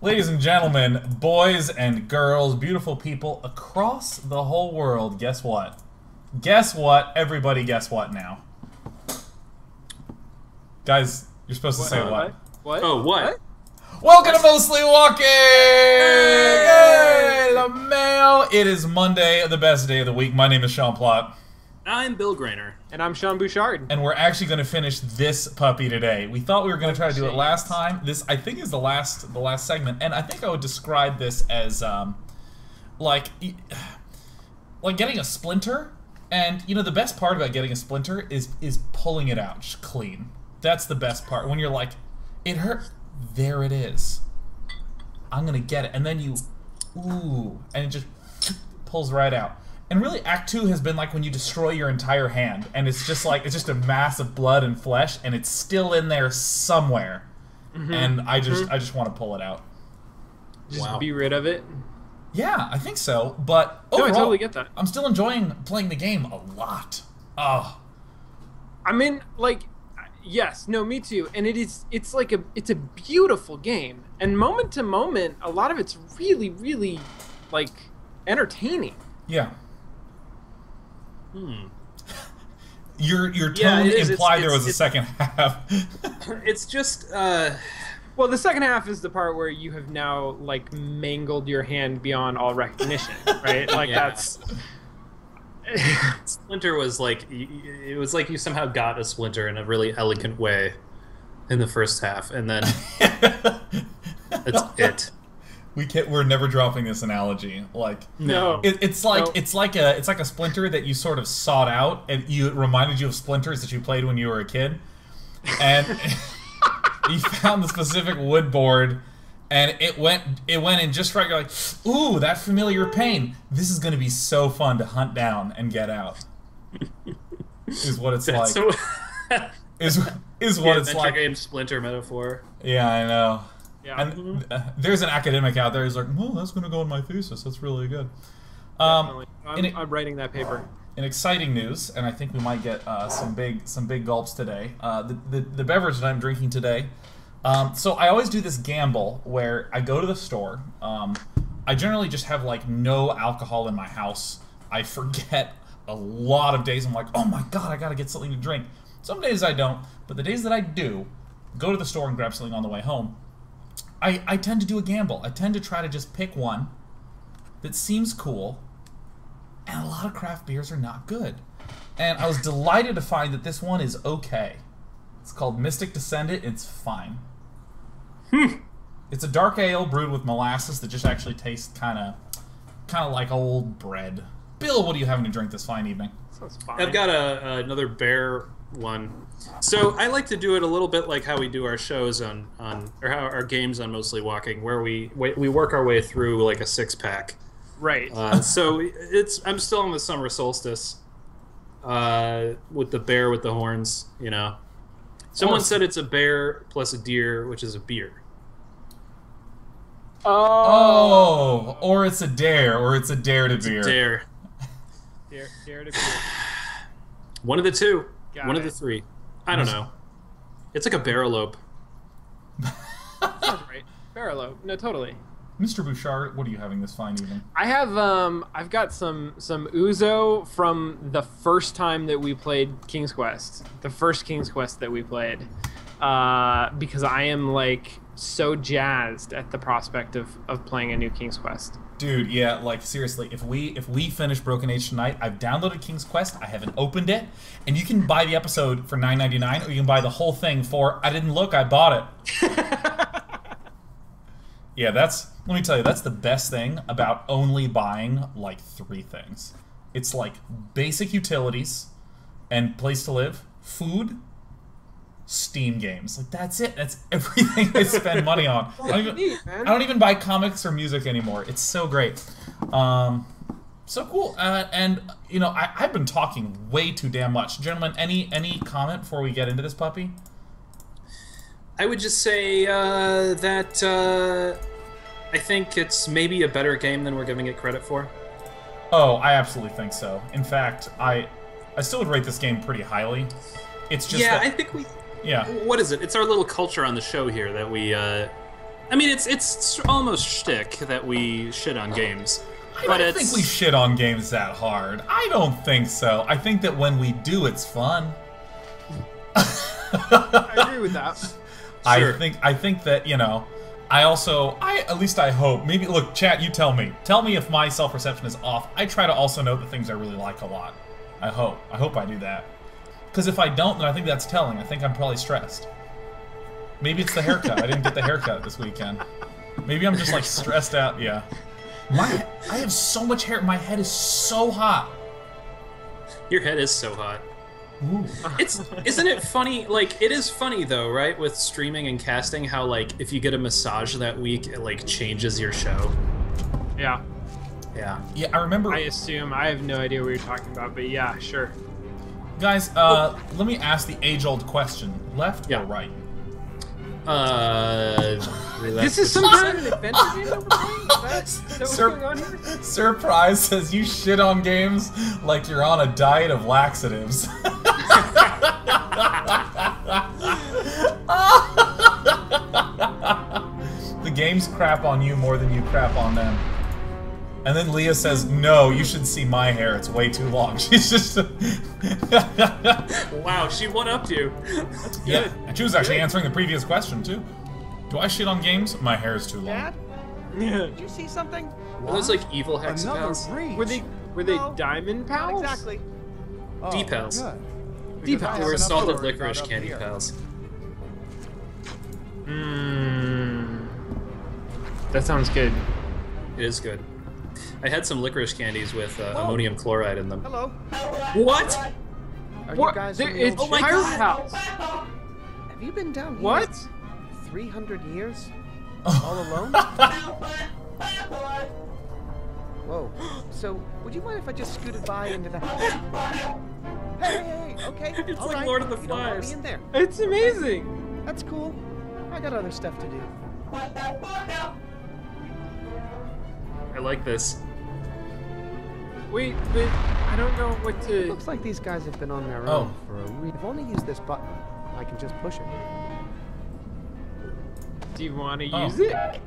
Ladies and gentlemen, boys and girls, beautiful people across the whole world, guess what? Guess what? Everybody guess what now? Guys, you're supposed to say what? What? Oh, what? Welcome to Mostly Walking! Yay! The mail! It is Monday, the best day of the week. My name is Sean Plott. I'm Bill Grainer. And I'm Sean Bouchard. And we're actually going to finish this puppy today. We thought we were going to try to do it last time. This, I think, is the last segment. And I think I would describe this as, like getting a splinter. And, you know, the best part about getting a splinter is pulling it out just clean. That's the best part. When you're like, it hurt. There it is. I'm going to get it. And then you, ooh, and it just pulls right out. And really, Act 2 has been like when you destroy your entire hand, and it's just like, it's just a mass of blood and flesh, and it's still in there somewhere. And I just want to pull it out. Just be rid of it? Yeah, I think so, but overall, No, I totally get that. I'm still enjoying playing the game a lot. Oh. I mean, like, yes, no, me too. And it's a beautiful game. And moment to moment, a lot of it's really, really, like, entertaining. Yeah. Your tone implied there was a second half. It's just, Well, the second half is the part where you have now, like, mangled your hand beyond all recognition, right? Like, that's... Splinter was like, it was like you somehow got a splinter in a really elegant way in the first half, and then that's it. We're never dropping this analogy. Like, No. it's like a splinter that you sort of sought out, and it reminded you of splinters that you played when you were a kid, and you found the specific wood board, and it went in just right. You're like, ooh, that familiar pain. This is gonna be so fun to hunt down and get out. Is what it's like. So, is what it's adventure like. game Splinter metaphor. Yeah, I know. Yeah. And there's an academic out there who's like, well, that's going to go in my thesis. That's really good. Definitely. I'm writing that paper. In exciting news, and I think we might get some big gulps today. The beverage that I'm drinking today. So I always do this gamble where I go to the store. I generally just have like no alcohol in my house. I forget a lot of days. I'm like, oh my god, I got to get something to drink. Some days I don't, but the days that I do, go to the store and grab something on the way home. I tend to do a gamble. I tend to try to just pick one that seems cool, and a lot of craft beers are not good. And I was delighted to find that this one is okay. It's called Mystic Descendant. It's fine. It's a dark ale brewed with molasses that just actually tastes kind of like old bread. Bill, what are you having to drink this fine evening? Sounds fine. I've got another bear one. So I like to do it a little bit like how we do our shows on or how our games on Mostly Walking, where we work our way through like a 6-pack. Right. So I'm still on the summer solstice with the bear with the horns. You know, someone said it's a bear plus a deer, which is a beer. Oh, or it's a dare, or it's a dare to beer. Dare. Dare to beer. One of the two. Got One it. of the three. I don't know. It's like a barrelope. Sounds right. Barrelope. No, totally. Mr. Bouchard, what are you having this fine evening? I have I've got some Ouzo from the first time that we played King's Quest. The first King's Quest that we played. Because I am like so jazzed at the prospect of playing a new King's Quest. Dude, yeah, like seriously, if we finish Broken Age tonight, I've downloaded King's Quest, I haven't opened it, and you can buy the episode for $9.99, or you can buy the whole thing for I didn't look, I bought it. Yeah, let me tell you, that's the best thing about only buying like 3 things. It's like basic utilities and place to live, food, Steam games. Like, that's it. That's everything I spend money on. I don't even buy comics or music anymore. It's so great. So cool. And, you know, I've been talking way too damn much. Gentlemen, any comment before we get into this puppy? I would just say that I think it's maybe a better game than we're giving it credit for. Oh, I absolutely think so. In fact, I still would rate this game pretty highly. It's just I that, think we... yeah. What is it? It's our little culture on the show here that we I mean, it's almost shtick that we shit on games. I But don't it's think we shit on games that hard. I don't think so. I think that when we do, it's fun. I agree with that. Sure. I think that, you know, at least I hope. Maybe, look, chat, you tell me. Tell me if my self-perception is off. I try to also note the things I really like a lot. I hope I do that. Because if I don't, then I think that's telling. I think I'm probably stressed. Maybe it's the haircut. I didn't get the haircut this weekend. Maybe I'm just, like, stressed out. Yeah. I have so much hair. My head is so hot. Your head is so hot. Ooh. Isn't it funny? Like, it is funny though, right? With streaming and casting, how like if you get a massage that week, it like changes your show. Yeah. Yeah. Yeah, I remember. I assume. I have no idea what you're talking about, but yeah, sure. Guys, let me ask the age-old question: left Yeah. or right? This is some kind of adventure game that we're playing? Is that what's Sir- going on here? Surprise says you shit on games like you're on a diet of laxatives. The games crap on you more than you crap on them. And then Leah says, "No, you should see my hair. It's way too long." She's just... Wow, she one-upped you. Yeah, and she was actually answering the previous question, too. Do I shit on games? My hair is too long. Dad, Yeah. did you see something? Are those like evil hexapals? breach. Were they No, diamond Not pals? exactly. Oh, D-pals. good. D-pals. Because I They have were enough salted to worry licorice about up candy here. pals. Mmm. That sounds good. It is good. I had some licorice candies with ammonium chloride in them. Hello. What? Are What? you guys There- from the it's old my Pirate God. Pals. Have you been down here What? 300 years? All alone? Whoa. So, would you mind if I just scooted by into the... Hey, okay. It's all like right. Lord of the You don't want me Flies. in there. It's amazing. That's cool. I got other stuff to do. I like this. Wait, but I don't know what to. Looks like these guys have been on their Oh. own for a week. I've only used this button. I can just push it. Do you want to Oh. use it? I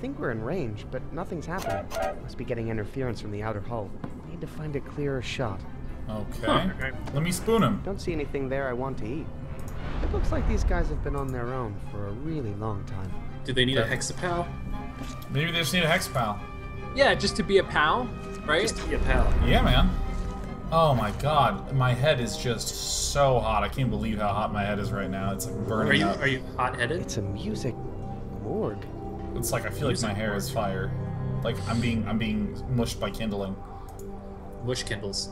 think we're in range, but nothing's happening. Must be getting interference from the outer hull. Need to find a clearer shot. Okay. Okay. Let me spoon him. Don't see anything there I want to eat. It looks like these guys have been on their own for a really long time. Do they need a Okay. hexapal? Maybe they just need a hex pal. Yeah, just to be a pal, right? Just to be a pal. Yeah, man. Oh my god, my head is just so hot. I can't believe how hot my head is right now. It's like burning up. Are you hot-headed? It's a music morgue. It's like I feel like my hair is fire. Like I'm being mushed by kindling. Mush kindles.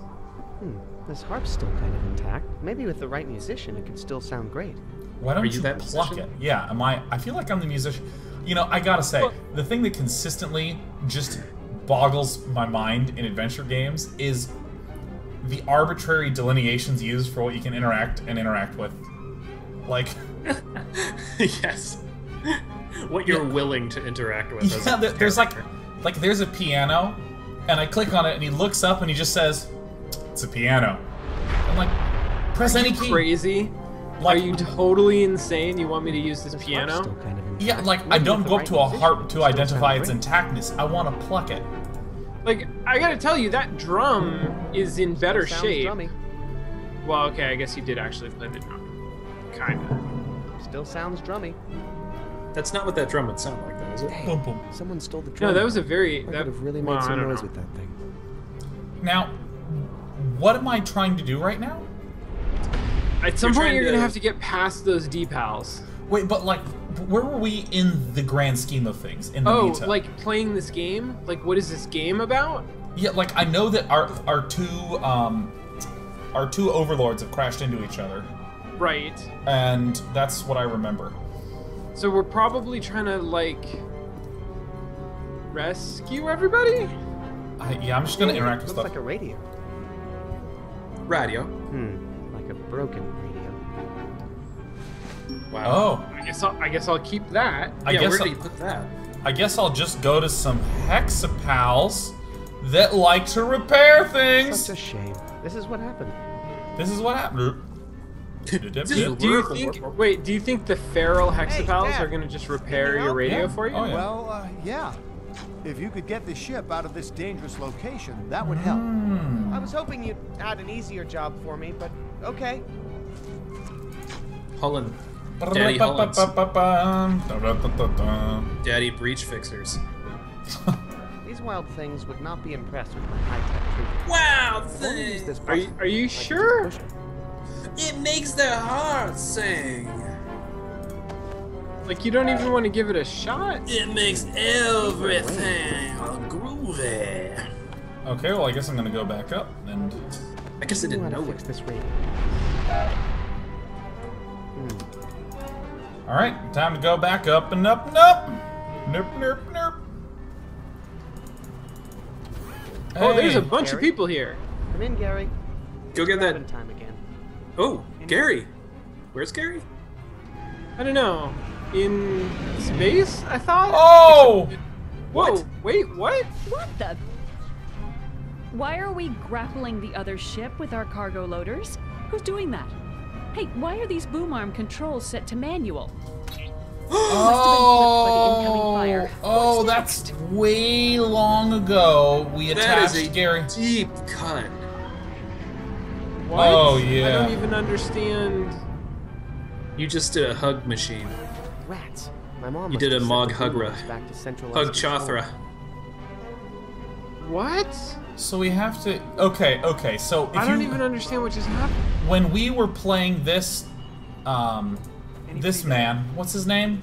This harp's still kind of intact. Maybe with the right musician, it could still sound great. Why don't Are you you that pluck musician? it? Yeah, am I? I feel like I'm the musician. You know, I gotta say, the thing that consistently just boggles my mind in adventure games is the arbitrary delineations used for what you can interact with. Like, Yes. What you're willing to interact with. as yeah, a there's character. there's a piano, and I click on it, and he looks up, and he just says, "It's a piano." I'm like, press any key. Crazy. Like, Are you totally insane? You want me to use this This harp's piano? still kind of intact. yeah, like I Maybe don't with the go up right to a musician, harp it to could still identify sound its great. intactness. I want to pluck it. Like, I gotta tell you, that drum is in better Sounds shape. drummy. Well, okay, I guess you did actually play the drum. Kinda. Still sounds drummy. That's not what that drum would sound like, though, is it? Boom, boom. Someone stole the drum. No, that was a very. I That could have really made well, I some don't noise know. with that thing. Now, what am I trying to do right now? At some You're point, trying you're gonna to- have to get past those D-pals. Wait, but like, where were we in the grand scheme of things? In the Oh, meta? like playing this game? Like, what is this game about? yeah, like I know that our two overlords have crashed into each other, Right. and that's what I remember. So we're probably trying to like rescue everybody. Yeah, I'm just gonna interact with Looks stuff. like a radio. Radio. Like a broken radio. Wow. Oh, I guess I'll keep that. I yeah, guess where I- do you put that? I guess I'll just go to some hexapals that like to repair things. Such a shame. This is what happened. This is what happened. Do you think the feral hexapals Dad. are gonna just repair your help? radio Yeah. for you? Oh, yeah. Well, yeah. If you could get the ship out of this dangerous location, that would help. I was hoping you'd add an easier job for me, but okay. Holland. Daddy Hollands. Daddy breach fixers. These wild things would not be impressed with my high-tech treatment. Wow, If only use this Are you, button, are you I could just sure? push it. it makes their hearts sing. Like you don't even want to give it a shot? It makes everything groovy. Okay, well, I guess I'm gonna go back up and. I guess I I didn't know how know to fix it. this radio. All right, time to go back up and up and up. Nope, nope, nope. Oh, there's a Hey. bunch of Gary? people here. Come in, Gary. Go get Grabbing that. time again. Oh, Gary. Where's Gary? I don't know. In space, I thought? Oh! Whoa, What? wait, what? What the? Why are we grappling the other ship with our cargo loaders? Who's doing that? Hey, why are these boom arm controls set to manual? Oh, oh, What's that's way long ago. We That attached is a Gary. deep cut. What? Oh, I yeah. don't even understand. You just did a hug machine. Rats. My mom You must did a have sent Mog the Hugra. boomers back to centralized Hug control. Chothra. What? So we have to. Okay, okay. So if I don't you, even understand what just happened. when we were playing this, this man, what's his name?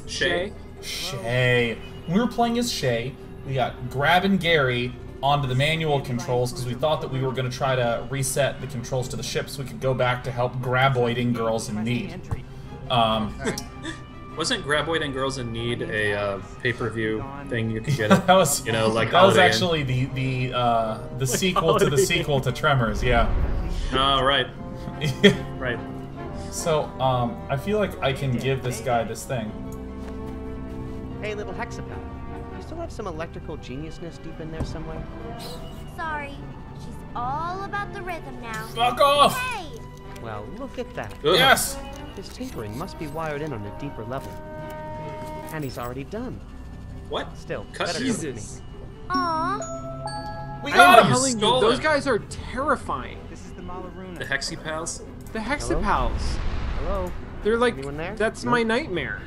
Shay. Shay. When we were playing as Shay, we got grabbing Gary onto the manual controls because we thought that we were going to try to reset the controls to the ship so we could go back to help graboiding girls in need. Wasn't Graboid and Girls in Need a pay-per-view thing you could get at, That was, you know, like that was Holiday Inn? actually the sequel to the Holiday sequel to Tremors. Yeah. Oh, right. Right. So I feel like I can give this guy this thing. Hey, little hexapal. You still have some electrical geniusness deep in there somewhere? Sorry, she's all about the rhythm now. Fuck off! Hey! Well, look at that. Ugh. Yes. His tinkering must be wired in on a deeper level. And he's already done. What? Still, Cut better you. come with me. Jesus. Aw, We I got am him. telling you, stole those it. guys are terrifying. This is the Malaruna. The Hexy Pals? The hexapals. Hello? They're like, Anyone there? that's No? my nightmare.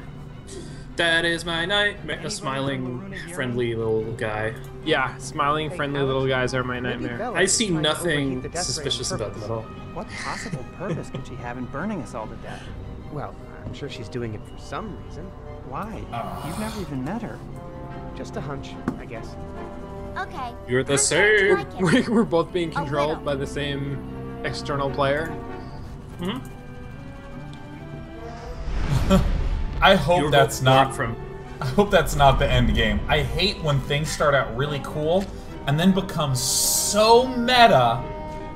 That is my nightmare. A smiling, friendly little guy. Yeah, smiling, friendly little guys are my Maybe nightmare. Bella I is see trying to overheat nothing the death ray on suspicious about them purpose. at all. What possible purpose could she have in burning us all to death? Well, I'm sure she's doing it for some reason. Why? You've never even met her. Just a hunch, I guess. okay. You're the I'm starting to same. like it. We're both being A controlled little. by the same external player. I hope You were that's both born not. from. I hope that's not the end game. I hate when things start out really cool and then become so meta.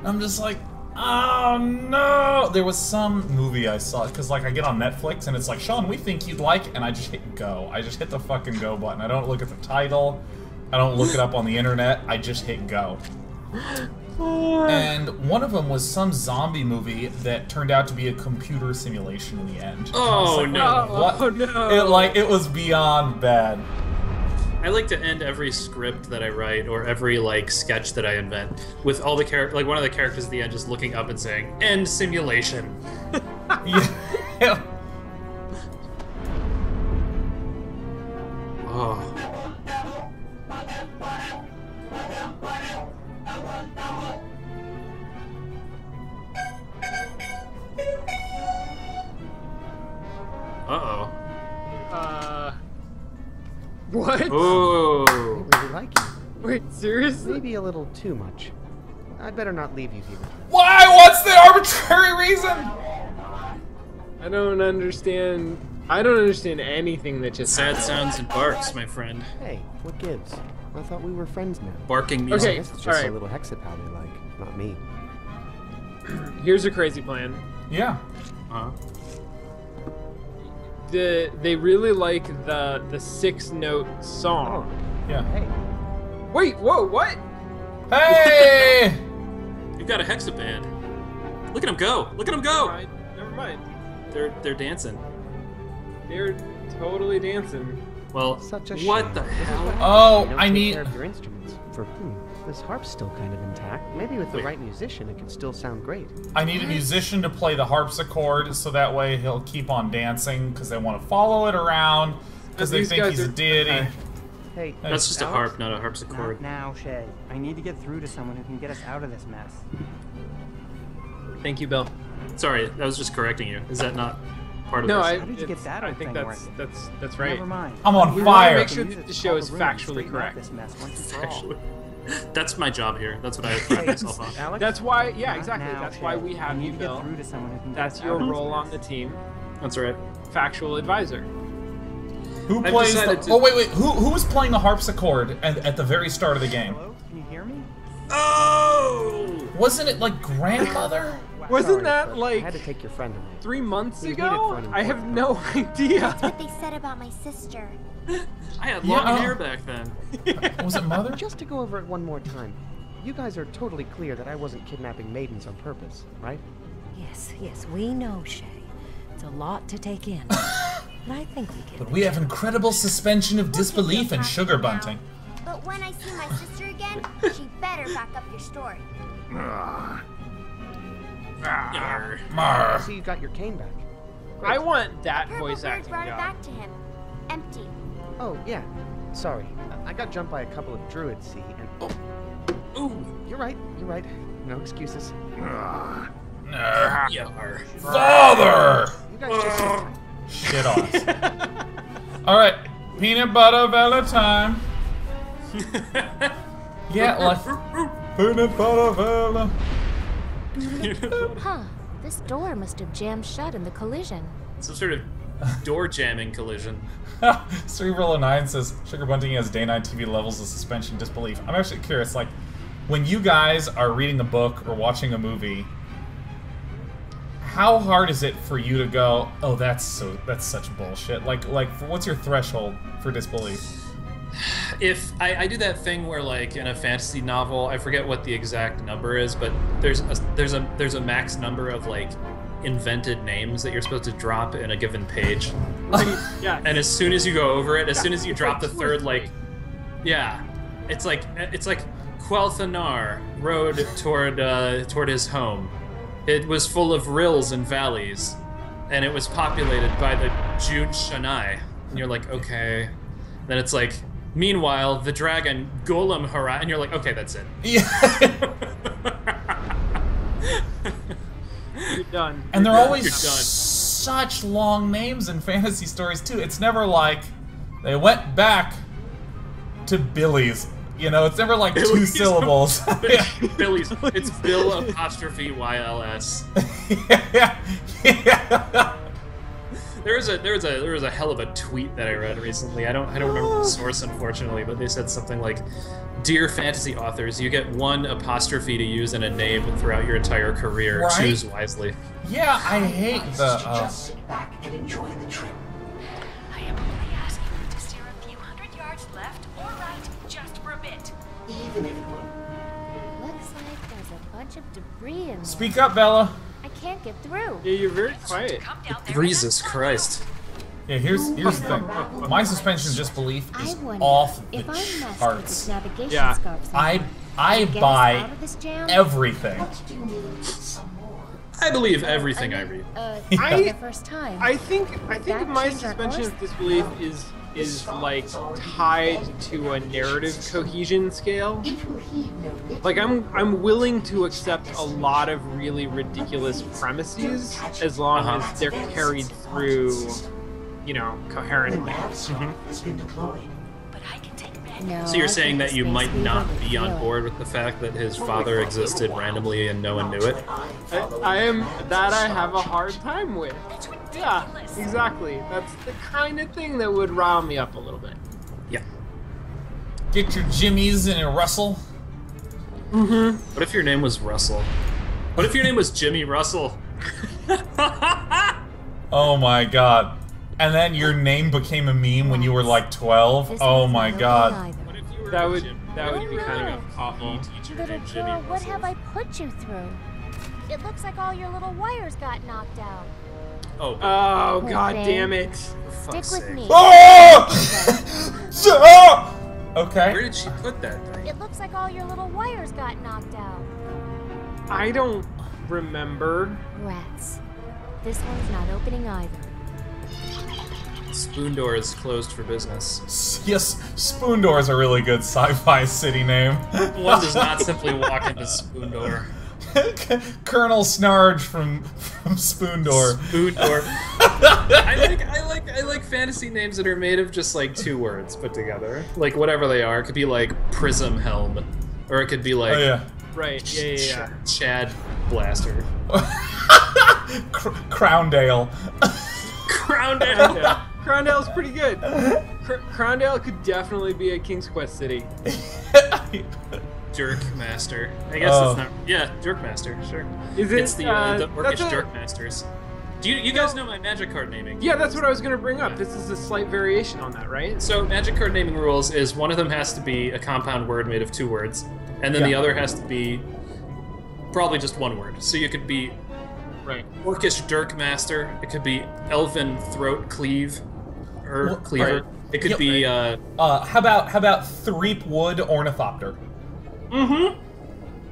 I'm just like, oh no! There was some movie I saw because like I get on Netflix and it's like, Sean, we think you'd like, and I just hit go. I just hit the fucking go button. I don't look at the title. I don't look it up on the internet. I just hit go. And one of them was some zombie movie that turned out to be a computer simulation in the end. Oh, I was like, no. What? Oh, no. It was beyond bad. I like to end every script that I write or every like sketch that I invent with all the like one of the characters at the end just looking up and saying "End simulation." Yeah. Oh. Uh-oh. What? Oh. I really like you. Wait, seriously? Maybe a little too much. I'd better not leave you here. Why? What's the arbitrary reason? I don't understand. I don't understand anything that just Sad happened. sounds and barks, my friend. Hey, what gives? I thought we were friends now. Barking I music. Okay. guess it's just alright. a little hexapal they like, not me. Here's a crazy plan. Yeah. Uh-huh. They really like the 6-note song. Yeah. Hey, Wait, whoa, what? Hey! You've got a hexaband. Look at them go! Look at them Never go! mind. Never mind. They're dancing. They're totally dancing. Well, Such a what shame. the This is hell? what Oh, happens when you don't I take need- care of your instruments. This harp's still kind of intact. Maybe with the Wait. right musician, it could still sound great. I need a musician to play the harpsichord, so that way he'll keep on dancing because they want to follow it around because they These think guys he's a are- deity. okay. Hey, That's just a Alex? harp, not a harpsichord. Not now, Shay. I need to get through to someone who can get us out of this mess. Thank you, Bill. Sorry, I was just correcting you. Is that not part of No, this? I, How did you get it's- that I old think thing that's right. Never mind. I'm on We wanna fire. make sure Use that it the to show call is the room and factually straighten out correct. This mess once and for all. Actually, that's my job here. That's what I pride myself on. Alex? That's why, yeah, Not exactly. now, That's why Shay. we I have need you, to get Bill. through to someone who can get That's us your out of this role on mess. the team, That's right. factual advisor. Who I've plays the... decided to- Oh, wait. Who was playing the harpsichord at the very start of the game? Hello? Can you hear me? Oh! Wasn't it like grandmother? Wasn't Sorry, that but like I had to take your friend away. 3 months We need it ago? for an I have important no idea. What they said about my sister. I had long Yeah. hair back then. Was it mother? Just to go over it one more time. You guys are totally clear that I wasn't kidnapping maidens on purpose, right? Yes, we know, Shay. It's a lot to take in. But I think we get But we have incredible suspension of disbelief and sugar bunting. But when I see my sister again, she better back up your story. Yarr. Marr. So you got your cane back. I want that Purple voice bird acting brought it job. back to him. Empty. Oh, yeah. Sorry. I got jumped by a couple of druids, see, and... Oh, Ooh. you're right. No excuses. Narr. Yarr. Father! You guys just... Shit off. Alright, peanut butter Vella time. Yeah, like... Peanut butter Vella. Huh. This door must have jammed shut in the collision. Some sort of door jamming collision. Cerebral09 says Sugar Bunting has day-night TV levels of suspension disbelief. I'm actually curious, like, when you guys are reading a book or watching a movie, how hard is it for you to go, oh, that's such bullshit? Like, what's your threshold for disbelief? If I do that thing where, like, in a fantasy novel, I forget what the exact number is, but there's a max number of, like, invented names that you're supposed to drop in a given page. Yeah. And as soon as you go over it, as soon as you it's drop like the third, like, yeah, it's like Quel'Thanar rode toward his home. It was full of rills and valleys, and it was populated by the Jude Shanai. And you're like, okay. Then it's like, meanwhile, the dragon Golem Hara, and you're like, okay, that's it. Yeah. You're done. And they're You're always done. such long names in fantasy stories too. It's never like they went back to Billy's. You know, it's never like two Billy's. syllables. Billy's. It's Bill apostrophe YLS. Yeah. There was a hell of a tweet that I read recently. I don't remember the source, unfortunately, but they said something like, "Dear fantasy authors, you get one apostrophe to use in a name throughout your entire career. Right? Choose wisely." Yeah, I hate the. just sit back and enjoy the trip. I am only asking you to steer a few hundred yards left or right just for a bit. Even if Looks like there's a bunch of debris in there. Speak up, Bella. I can't get through. Yeah, you're very quiet. Come down there. Jesus Christ. Yeah, here's the thing. My suspension of disbelief I is wonder off the if I messed with charts. this navigation Yeah. scarf I somehow. Get us out buy of this jam? everything. do you need some more? I believe everything I read. I- the first time. I think That my changed our suspension course? of disbelief is like tied to a narrative cohesion scale. It will heed no ill. Like I'm willing to accept a lot of really ridiculous premises as long as they're carried through, you know, coherently. Has been deployed. But I can take many. No, So you're I saying think that you Space might Weaver not would be on feel it. board with the fact that his father existed randomly and no one knew it? I have a hard time with. Yeah, exactly. That's the kind of thing that would rile me up a little bit. Yeah. Get your jimmies and a Russell. What if your name was Russell? What if your name was Jimmy Russell? Oh my god. And then your name became a meme when you were like 12. This Oh one's my no god. good either. What if you were That would be kind of awful. teacher Little named Jimmy girl, what Russell? have I put you through? It looks like all your little wires got knocked out. Oh, Oh, Poor god thing. damn it. Stick fuck's with sake. me. Okay. Where did she put that thing? It looks like all your little wires got knocked out. I don't remember. Rats. This one's not opening either. Spoon Door is closed for business. Yes, Spoon Door is a really good sci-fi city name. One does not simply walk into Spoon Door. Colonel Snarge from Spoon Door. Spoon Door. I like fantasy names that are made of just like 2 words put together. Like whatever they are. It could be like Prism Helm. Or it could be like Oh yeah. Right, yeah. Chad Blaster. Crowndale. Crowndale. Crowndale's pretty good. Crowndale could definitely be a King's Quest city. Dirk Master. I guess it's not. Yeah, Dirk Master. Sure. Is it, It's the Orcish that's a- Dirk Masters. Do you guys know my magic card naming? Yeah, that's what I was gonna bring up. This is a slight variation on that, right? So magic card naming rules is one of them has to be a compound word made of 2 words, and then the other has to be probably just 1 word. So you could be Orcish Dirk Master. It could be Elven Throat Cleave or Cleaver. Right. It could be how about Threep Wood Ornithopter?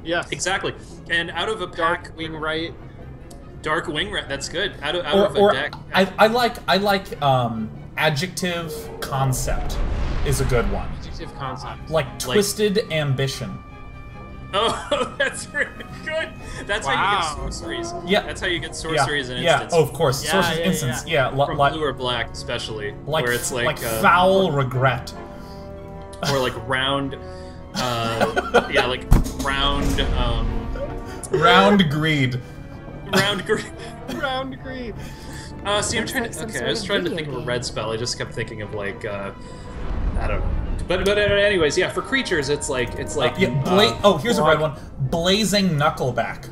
Yes. Exactly. And out of a pack, Dark Wing Right. Dark Wing Rat. That's good. Out of a Or deck. I like adjective concept is a good one. Adjective concept. Like Twisted Ambition. Oh, that's really good. That's how you get sorceries. Yeah. That's how you get sorceries in Yeah, instance. oh, of course. Sorceries instance. Yeah, From blue or black, especially. like where it's like foul regret. or like round. Yeah, like round. Round greed. Round green. Round greed. See, I'm trying to. Okay, I was trying to think of a red spell. I just kept thinking of like, I don't know. But anyways, yeah. For creatures, it's like oh, here's a red one. Blazing Knuckleback.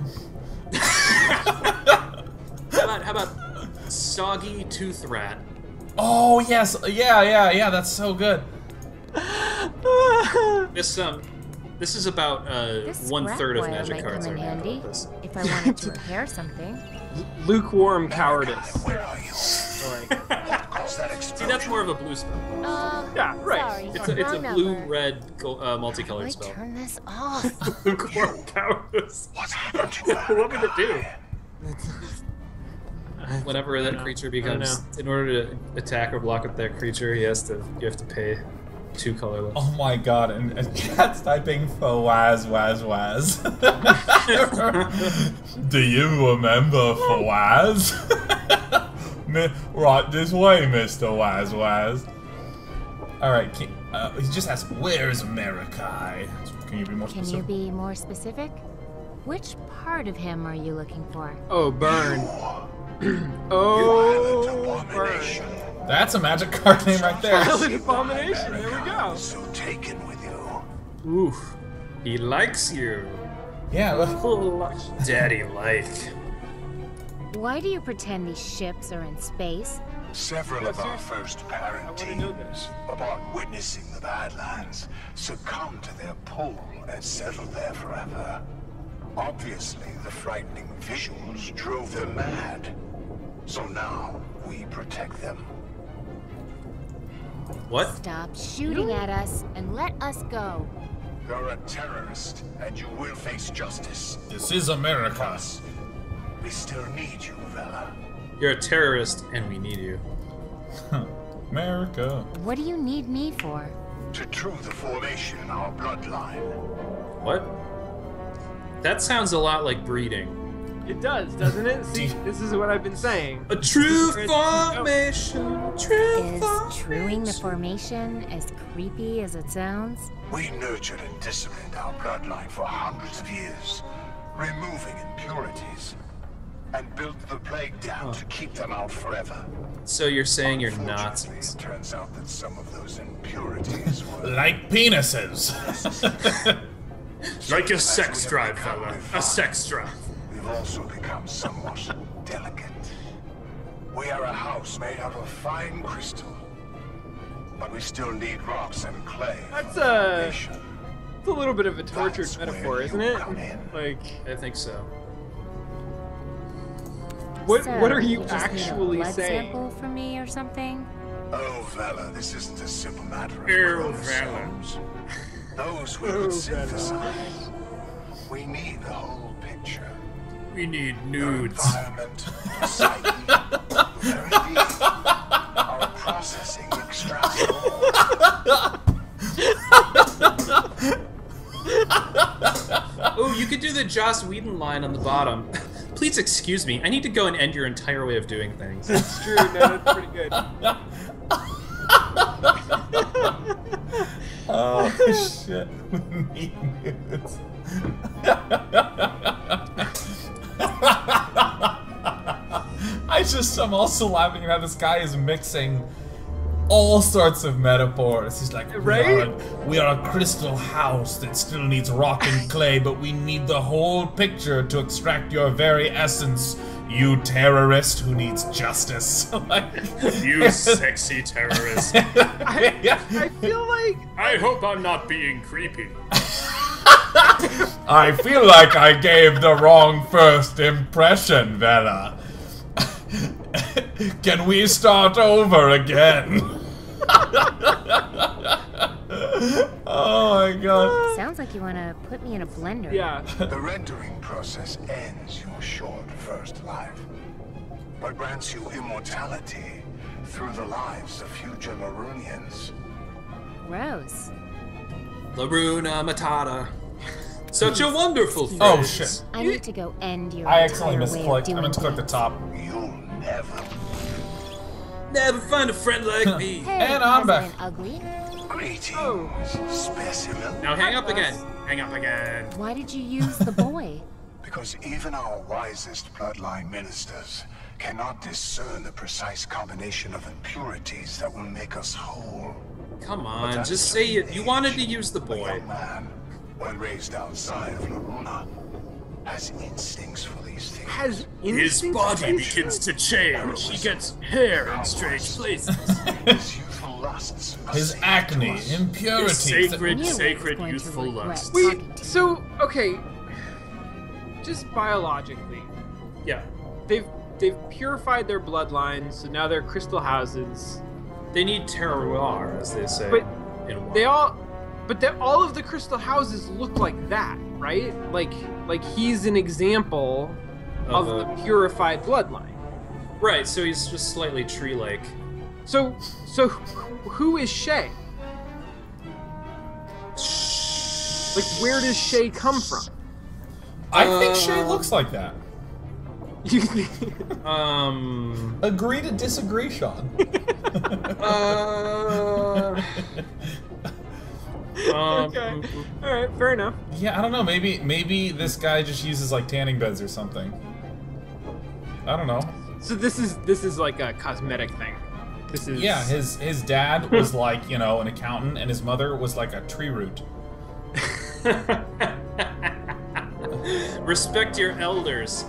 How about Soggy Tooth Rat? Oh yes, yeah. That's so good. This is about This 1/3 of scrap magic wire cards might are come in made handy about this. if I wanted to repair something. Lukewarm cowardice. See, that's more of a blue spell. Yeah, right. Sorry, It's a wrong number. blue-red multicolored Can I spell. turn this off? Lukewarm cowardice. What's happened to her? What would it do? Whenever that creature becomes, in order to attack or block up that creature, you have to pay 2 colorless. Oh my god, and chat's typing Fawaz Waz. Do you remember Fawaz? Right this way, Mr. Waz. Alright, he just asked, where's Amerikai? Can you be more Can specific? you be more specific? Which part of him are you looking for? Oh, burn. Abomination. That's a magic card name right there. Violet Abomination, there we go. So taken with you. Oof. He likes you. Yeah, look. Daddy-like. Why do you pretend these ships are in space? Several of our first parent wanna know teams, upon witnessing the Badlands, succumbed to their pull and settled there forever. Obviously, the frightening visuals drove them mad. So now, we protect them. What? Stop shooting at us and let us go. You're a terrorist, and you will face justice. This is America. Plus, we still need you, Vela. You're a terrorist, and we need you. America. What do you need me for? To true the formation in our bloodline. What? That sounds a lot like breeding. It does, doesn't it? See, this is what I've been saying. A true It's- formation. True Is truing the formation as creepy as it sounds? We nurtured and disciplined our bloodline for hundreds of years, removing impurities, and built the plague dam to keep them out forever. So you're saying you're Unfortunately, Nazis? it turns out that some of those impurities were Like penises. Like a As sex we drive, have become fella. A refined, sex drive. We've also become somewhat delicate. We are a house made out of fine crystal, but we still need rocks and clay. That's for the foundation. it's a little bit of a tortured That's where metaphor, you isn't it? come in. Like, I think so. What So, what are you just need a actually blood saying? sample from me or something? Oh, Vela, this isn't a simple matter of Oh, chromosomes. Those we could synthesize. We need the whole picture. We need Your nudes. environment, your psyche, your very being. Our processing extracts all. Oh, you could do the Joss Whedon line on the bottom. Please excuse me. I need to go and end your entire way of doing things. It's true. No, that's pretty good. Oh shit. We need nudes. I'm also laughing at how this guy is mixing all sorts of metaphors. He's like, Right? we are a crystal house that still needs rock and clay, but we need the whole picture to extract your very essence, you terrorist who needs justice. Like, You sexy terrorist. I feel like I hope I'm not being creepy. I feel like I gave the wrong first impression, Vela. Can we start over again? Oh my god. Sounds like you want to put me in a blender. yeah. The rendering process ends your short first life, but grants you immortality through the lives of future Larunians. Gross. Laruna Matata. Such a wonderful phrase. Oh shit. I need to go end your I accidentally entire way of misclicked. I doing meant to click the things. top. You'll never. Never find a friend like me. Hey, And I'm back. President Ugly. Greetings, specimen. Now hang up again. Hang up again. Why did you use the boy? Because even our wisest bloodline ministers cannot discern the precise combination of impurities that will make us whole. Come But on, at just a say it. certain You wanted age, to use the a boy. young man, when raised outside of Laruna, has instincts for these things. Has His instincts body against- begins to change. He gets hair in strange places. His youthful lusts are His sacred acne, to us. His impurities. sacred, Knew I was sacred going to youthful regret lust. Wait. talking to you. So okay. Just biologically, Yeah. they've purified their bloodlines, so now they're crystal houses. They need terroir, as they say. But in wine. They all of the crystal houses look like that, right? Like he's an example of Of the a- purified bloodline. Right, so he's just slightly tree-like. So who is Shay? Like where does Shay come from? I think Shay looks like that. Agree to disagree, Sean. Okay. All right, fair enough. Yeah, I don't know. Maybe this guy just uses like tanning beds or something. I don't know. So this is like a cosmetic thing. This is Yeah, his dad was like, you know, an accountant, and his mother was like a tree root. Respect your elders.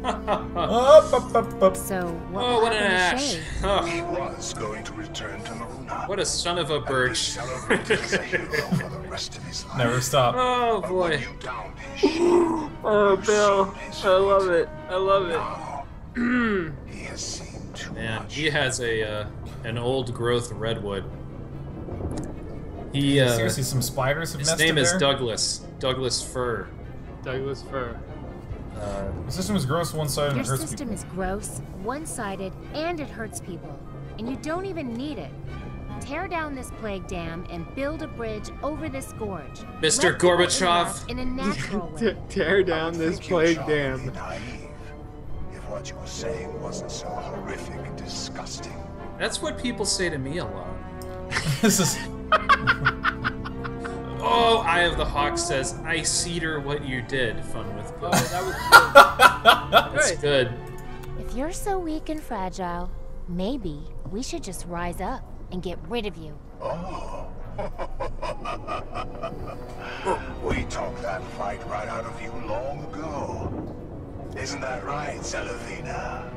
Up, up, up, up. So what Oh, what an happened to ash. Shay? Oh, He was going to return to Laruna. what a son of a and be birch. celebrated as a hero for the rest of his life. Never stop. Oh, But when boy. you downed his shield, Oh, you Bill, saw his I love fate. it. I love it. Now, he has seen too Man, much. he has an old growth redwood. He Seriously, some spiders have his nested name is there? Douglas. Douglas Fir. Douglas Fir. The system is gross one side and Your it hurts system people. is gross, one-sided, and it hurts people. And you don't even need it. Tear down this plague dam and build a bridge over this gorge. Mr. Let people Gorbachev. interact in a natural way. Tear down this Think plague you're dam. charmingly naive. If what you were saying wasn't so horrific and disgusting. That's what people say to me a lot. This is Oh, Eye of the Hawk says, I cedar what you did. Fun with Bill. Oh, that was That's good. If you're so weak and fragile, maybe we should just rise up and get rid of you. Oh. We talked that fight right out of you long ago. Isn't that right, Zelivina?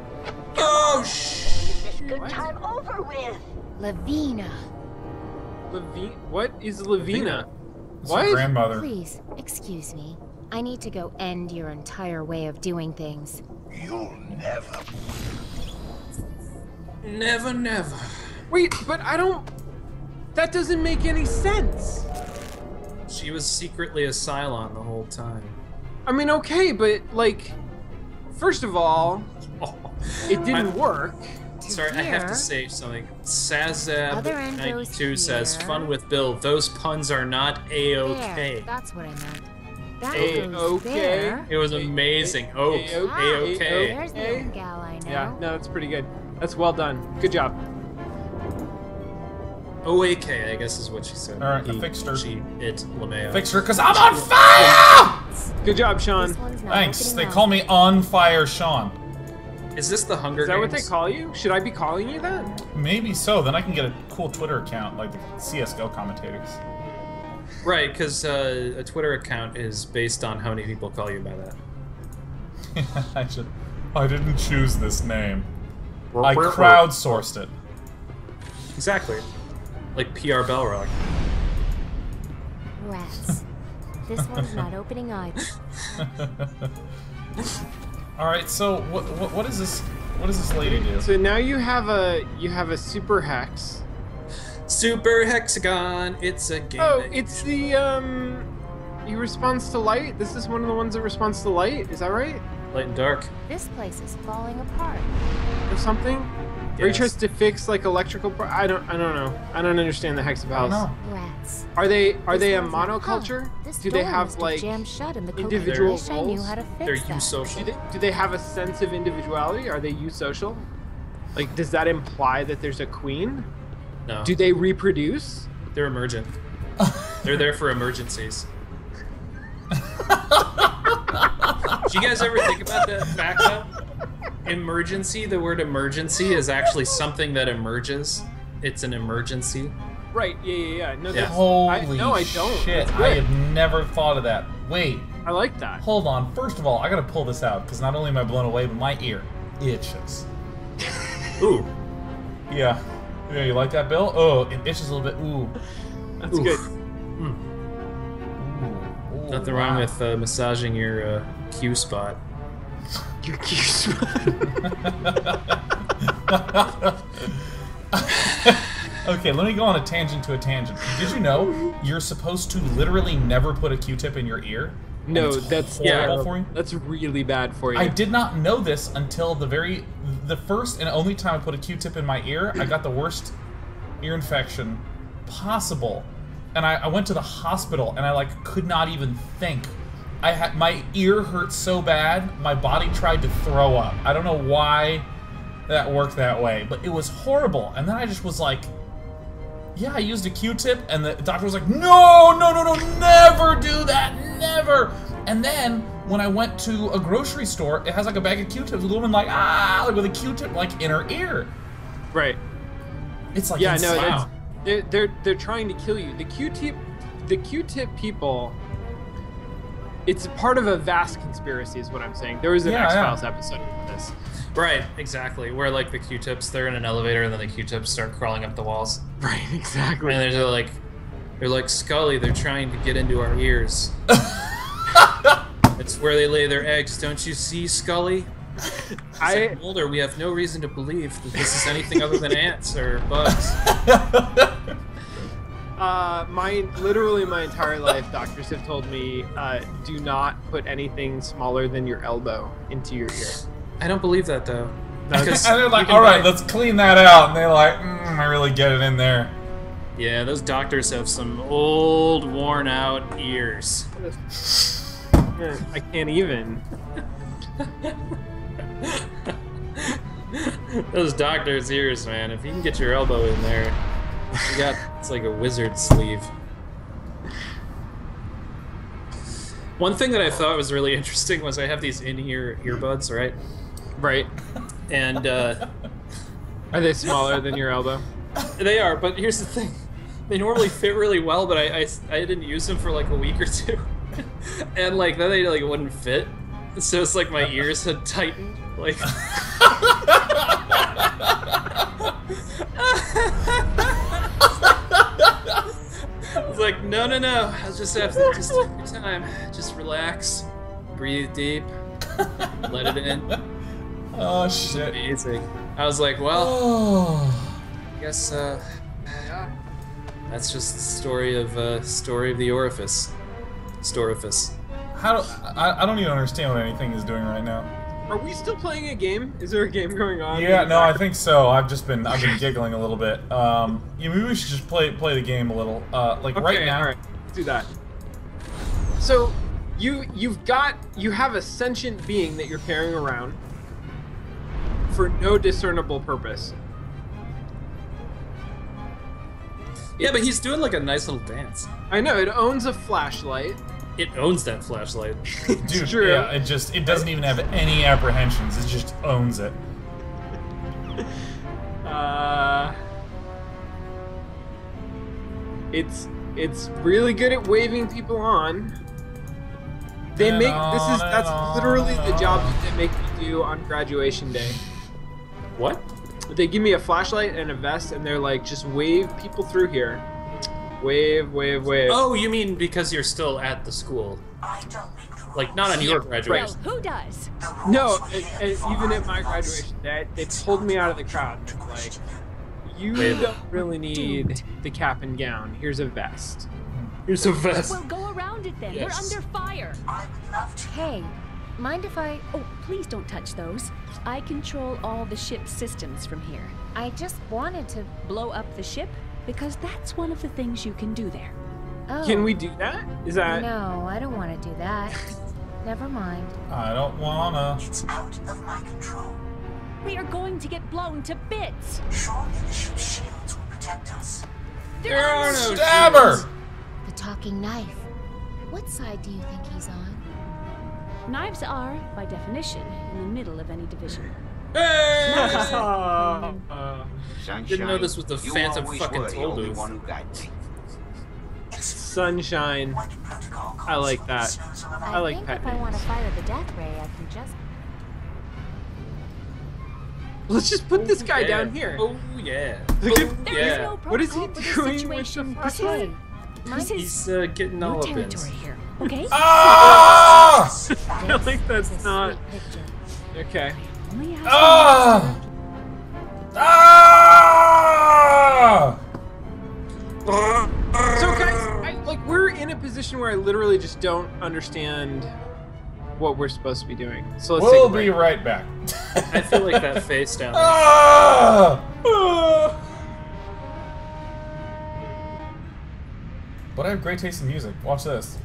Oh, shh. Good time over with. Lavina, What is Lavina? it's What? her grandmother. please, excuse me. I need to go end your entire way of doing things. You'll never. Never, never. Wait, but I don't... That doesn't make any sense. She was secretly a Cylon the whole time. I mean, okay, but, like... First of all, it didn't work. Sorry, I have to say something. Sazab92 says, here. fun with Bill. Those puns are not A-okay. There, that's what I meant. That A-okay. goes there. It was amazing. Oh, A-okay. There's the little gal I know. Yeah, no, that's pretty good. That's well done. Good job. O-A-K, I guess is what she said. Alright, I fixed her. She, it, LeMayo. Fix her, because I'm on fire! Good job, Sean. This one's not Thanks. opening They up. call me On Fire Sean. Is this the Hunger Is that Games? what they call you? Should I be calling you that? Maybe so. Then I can get a cool Twitter account like the CSGO commentators. Right, because a Twitter account is based on how many people call you by that. I didn't choose this name. I crowdsourced it. Exactly. Like PR Belrock. Rats. This one's not opening either. All right, so what is this? What does this lady do? So now you have a super hex. Super Hexagon, it's a game. Oh, it's the he responds to light. This is one of the ones that responds to light. Is that right? Light and dark. This place is falling apart. Or something? Or he Yes. tries to fix like electrical. I don't know. I don't understand the Hexapals. No. Rats. Are they This a one's not- monoculture? This Do they door have must like jammed shut in the individual Wish I knew roles? how to They're fix that. eusocial. do they have a sense of individuality? Are they eusocial? Like, does that imply that there's a queen? No. Do they reproduce? They're emergent. They're there for emergencies. Do you guys ever think about that fact though? Emergency, the word emergency is actually something that emerges. It's an emergency. Right. Yeah. No, Yeah. that's, Holy no, I don't. shit! That's I good. have never thought of that. Wait, I like that. hold on. First of all, I gotta pull this out because not only am I blown away, but my ear itches. Ooh. Yeah. Yeah, you like that, Bill? Oh, it itches a little bit. Ooh. That's Oof. good. Ooh. Nothing wrong with massaging your Q spot. You're cute. Okay, let me go on a tangent to a tangent. Did you know you're supposed to literally never put a Q-tip in your ear? And No, it's that's horrible for you? That's really bad for you. I did not know this until the first and only time I put a Q-tip in my ear. I got the worst ear infection possible, and I went to the hospital and I like could not even think. My ear hurt so bad, my body tried to throw up. I don't know why that worked that way, but it was horrible. And then I just was like, yeah, I used a Q-tip, and the doctor was like, no, never do that, never. And then when I went to a grocery store, it has like a bag of Q-tips. The woman like with a Q-tip like in her ear. Right. It's like Yeah. insane. No. They're trying to kill you. The Q-tip people. It's part of a vast conspiracy, is what I'm saying. There was an Yeah, X-Files episode of this. Right, exactly. Where like the Q-tips, they're in an elevator and then the Q-tips start crawling up the walls. Right. Exactly. And they're like Scully. They're trying to get into our ears. It's where they lay their eggs. Don't you see, Scully? Mulder, we have no reason to believe that this is anything other than ants or bugs. Literally my entire life, doctors have told me, do not put anything smaller than your elbow into your ear. I don't believe that though. And they're like, all right, let's clean that out. And they're like, I really get it in there. Yeah, those doctors have some old, worn-out ears. I can't even. Those doctors' ears, man. If you can get your elbow in there, it's like a wizard sleeve. One thing that I thought was really interesting was I have these in-ear earbuds, right? Right. And are they smaller than your elbow? They are, but here's the thing. They normally fit really well, but I didn't use them for like a week or two. And like then they like wouldn't fit. So it's like my ears had tightened. Like I was like, no. I'll just have to just take your time. Just relax, breathe deep, let it in. Oh shit! Amazing. I was like, well, I guess that's just the story of the orifice. Storifice. I don't even understand what anything is doing right now. Are we still playing a game? Is there a game going on? Yeah, no, I think so. I've been giggling a little bit. Yeah, maybe we should just play the game a little. Like okay, right now. All right, let's do that. So, you have a sentient being that you're carrying around for no discernible purpose. Yeah, but he's doing like a nice little dance. I know, it owns a flashlight. It owns that flashlight. Dude, true. yeah, it doesn't even have any apprehensions. It just owns it. It's really good at waving people on. That's literally the job that they make me do on graduation day. What? They give me a flashlight and a vest, and they're like, just wave people through here. Wave, wave, wave. Oh, you mean because you're still at the school? Like, not on your graduation. Well, who does? No, even at my graduation day, they pulled me out of the crowd. Like, you don't really need the cap and gown. Here's a vest. Here's a vest. Well, go around it then. Yes. We're under fire. Hey, mind if I... Oh, please don't touch those. I control all the ship's systems from here. I just wanted to... Blow up the ship? Because that's one of the things you can do there. Oh. Can we do that? Is that... No, I don't want to do that. Never mind. I don't wanna. It's out of my control. We are going to get blown to bits. Surely the ship's shields will protect us. There are no Stabber! The talking knife. What side do you think he's on? Knives are, by definition, in the middle of any division. Didn't know this was the Phantom fucking Toldu. Sunshine. I like that. I like think that if I name. want to fire the death ray, I can just... Let's just put this guy Yeah. down here. Oh yeah. Look at- There is Yeah. no What is he protocol for this doing with the situation. flashlight? This is He's getting your all up in. territory here, okay? Ah! I feel like that's It's a not... sweet picture. Okay. Only ask Ah! Ah! So guys, we're in a position where I literally just don't understand what we're supposed to be doing. So let's take We'll a break. be right back. I feel like that face down there. Ah! Ah! But I have great taste in music. Watch this.